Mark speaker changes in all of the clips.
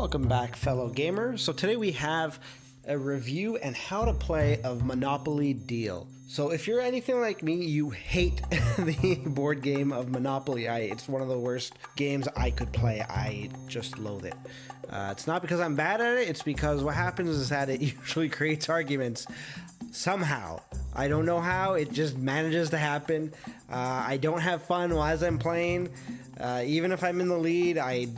Speaker 1: Welcome back, fellow gamers. So today we have a review and how to play of Monopoly Deal. So if you're anything like me, you hate the board game of Monopoly. It's one of the worst games I could play. I just loathe it. It's not because I'm bad at it, it's because what happens is that it usually creates arguments. Somehow. I don't know how, it just manages to happen. I don't have fun while I'm playing. Even if I'm in the lead, I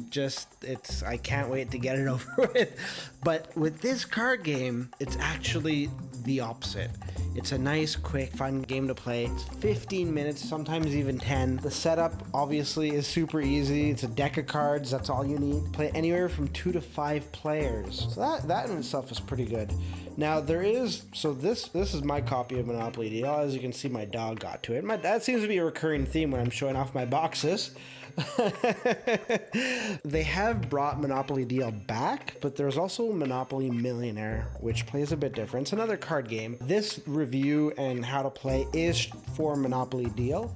Speaker 1: can't wait to get it over with. But with this card game, it's actually the opposite. It's a nice, quick, fun game to play. It's 15 minutes, sometimes even 10. The setup, obviously, is super easy. It's a deck of cards, that's all you need. Play anywhere from 2 to 5 players. So that in itself is pretty good. Now, this is my copy of Monopoly Deal. As you can see, my dog got to it. That seems to be a recurring theme when I'm showing off my boxes. They have brought Monopoly Deal back, but there's also Monopoly Millionaire, which plays a bit different. It's another card game. This review and how to play is for Monopoly Deal.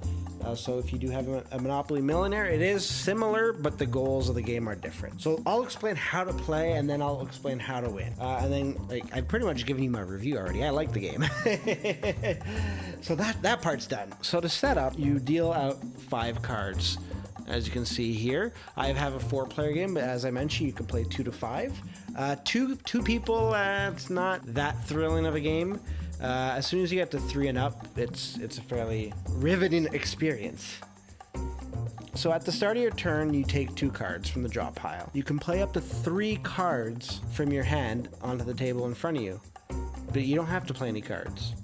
Speaker 1: So if you do have a Monopoly Millionaire, it is similar, but the goals of the game are different. So I'll explain how to play, and then I'll explain how to win. And then, I've pretty much given you my review already. I like the game. So that part's done. So to set up, you deal out 5 cards. As you can see here, I have a 4-player game, but as I mentioned, you can play 2 to 5. Two people, it's not that thrilling of a game. As soon as you get to 3 and up, it's a fairly riveting experience. So at the start of your turn, you take 2 cards from the draw pile. You can play up to 3 cards from your hand onto the table in front of you, but you don't have to play any cards.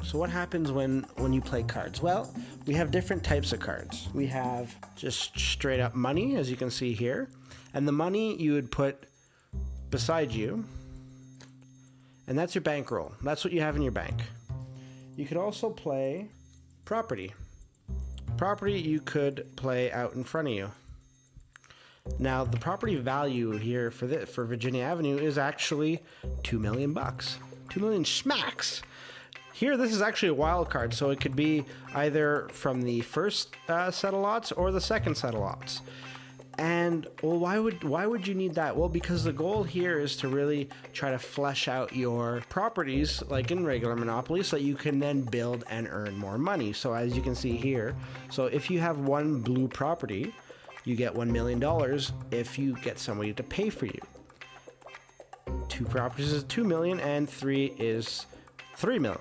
Speaker 1: So what happens when you play cards? Well, we have different types of cards. We have just straight up money, as you can see here, and the money you would put beside you, and that's your bankroll. That's what you have in your bank. You could also play property. Property you could play out in front of you. Now, the property value here for Virginia Avenue is actually $2 million. 2 million schmacks. Here, this is actually a wild card, so it could be either from the first set of lots or the second set of lots. And, well, why would you need that? Well, because the goal here is to really try to flesh out your properties, like in regular Monopoly, so that you can then build and earn more money. So as you can see here, so if you have 1 blue property, you get $1 million if you get somebody to pay for you. 2 properties is $2 million, and 3 is $3 million.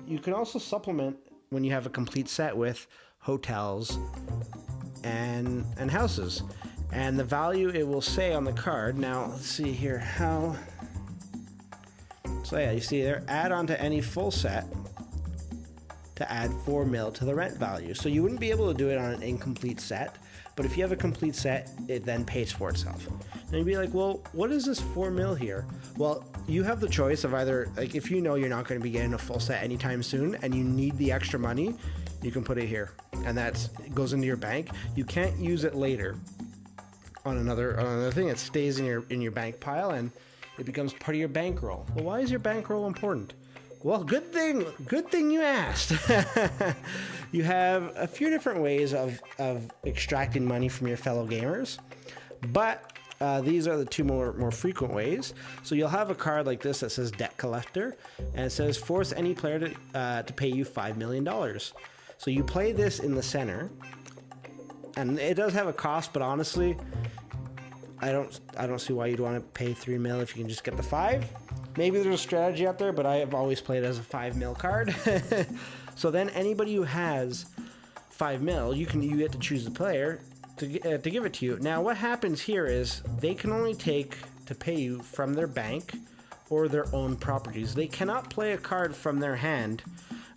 Speaker 1: You can also supplement when you have a complete set with hotels and houses. And the value it will say on the card, now let's see here how. So yeah, you see there, add on to any full set to add 4 mil to the rent value. So you wouldn't be able to do it on an incomplete set, but if you have a complete set, it then pays for itself. And you'd be like, well, what is this 4 mil here? Well, you have the choice of either, like, if you know you're not going to be getting a full set anytime soon and you need the extra money, you can put it here, and it goes into your bank. You can't use it later on another thing. It stays in your bank pile, and it becomes part of your bankroll. Well, why is your bankroll important? Well, good thing you asked. You have a few different ways of extracting money from your fellow gamers, but these are the 2 more frequent ways. So you'll have a card like this that says Debt Collector, and it says force any player to pay you $5 million. So you play this in the center, and it does have a cost, but honestly, I don't see why you'd want to pay $3 million if you can just get the 5. Maybe there's a strategy out there, but I have always played it as a $5 million card. So then anybody who has $5 million, you get to choose the player to give it to you. Now, what happens here is they can only take to pay you from their bank or their own properties. They cannot play a card from their hand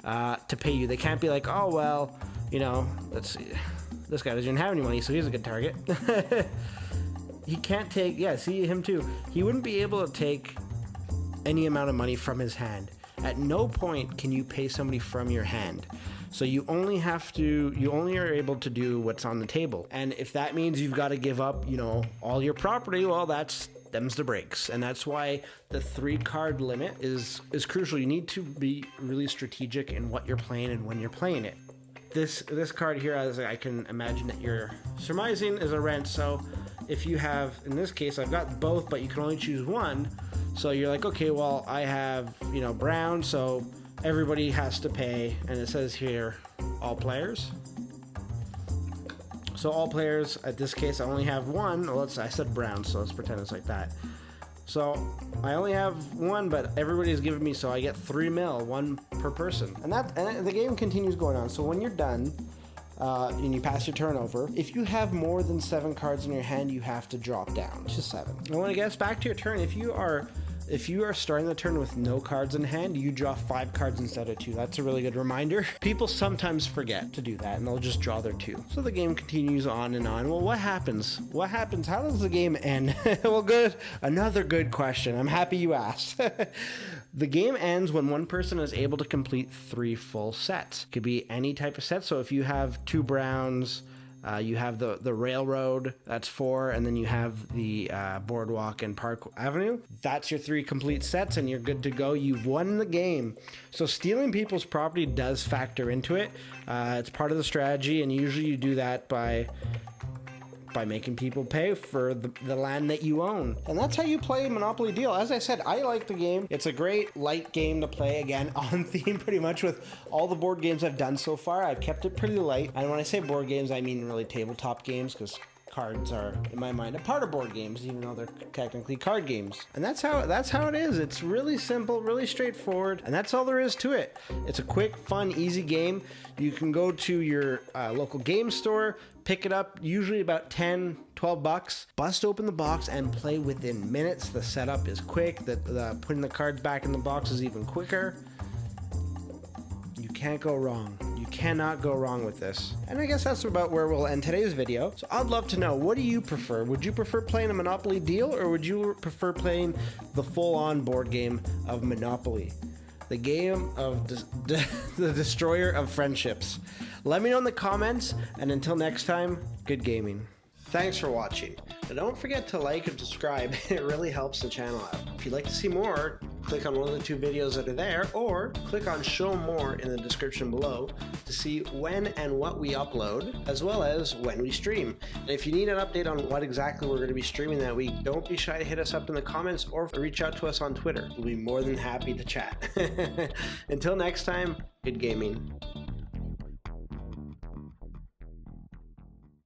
Speaker 1: to pay you. They can't be like, oh, well, let's see. This guy doesn't have any money, so he's a good target. He can't take, see him too. He wouldn't be able to take any amount of money from his hand. At no point can you pay somebody from your hand. So you only are able to do what's on the table. And if that means you've got to give up, all your property, well, them's the breaks. And that's why the 3 card limit is crucial. You need to be really strategic in what you're playing and when you're playing it. This card here, as I can imagine that you're surmising, is a rent. So if you have, in this case, I've got both, but you can only choose one. So you're like, okay, well, I have, you know, brown, so everybody has to pay. And it says here, all players. So all players, at this case, I only have one. Well, I said brown, so let's pretend it's like that. So I only have one, but everybody's giving me, so I get 3 mil, one per person. And the game continues going on. So when you're done, and you pass your turn over, if you have more than 7 cards in your hand, you have to drop down to 7. And when it gets back to your turn, if you are starting the turn with no cards in hand, you draw 5 cards instead of 2. That's a really good reminder. People sometimes forget to do that, and they'll just draw their 2. So the game continues on and on. Well, what happens? What happens? How does the game end? Well, good. Another good question. I'm happy you asked. The game ends when one person is able to complete 3 full sets. It could be any type of set. So if you have 2 browns, you have the railroad, that's 4, and then you have the boardwalk and Park Avenue. That's your 3 complete sets, and you're good to go. You've won the game. So stealing people's property does factor into it. It's part of the strategy, and usually you do that by making people pay for the land that you own. And that's how you play Monopoly Deal. As I said, I like the game. It's a great light game to play, again, on theme pretty much with all the board games I've done so far. I've kept it pretty light. And when I say board games, I mean really tabletop games, because cards are, in my mind, a part of board games, even though they're technically card games. And that's how it is. It's really simple, really straightforward, and that's all there is to it. It's a quick, fun, easy game. You can go to your local game store, pick it up, usually about 10, 12 bucks, bust open the box and play within minutes. The setup is quick. The putting the cards back in the box is even quicker. You can't go wrong. You cannot go wrong with this. And I guess that's about where we'll end today's video. So I'd love to know, what do you prefer? Would you prefer playing a Monopoly Deal, or would you prefer playing the full-on board game of Monopoly? The game of the destroyer of friendships. Let me know in the comments, and until next time, good gaming. Thanks for watching. And don't forget to like and subscribe. It really helps the channel out. If you'd like to see more, click on one of the 2 videos that are there, or click on show more in the description below to see when and what we upload, as well as when we stream. And if you need an update on what exactly we're going to be streaming that week, don't be shy to hit us up in the comments or reach out to us on Twitter. We'll be more than happy to chat. Until next time, good gaming.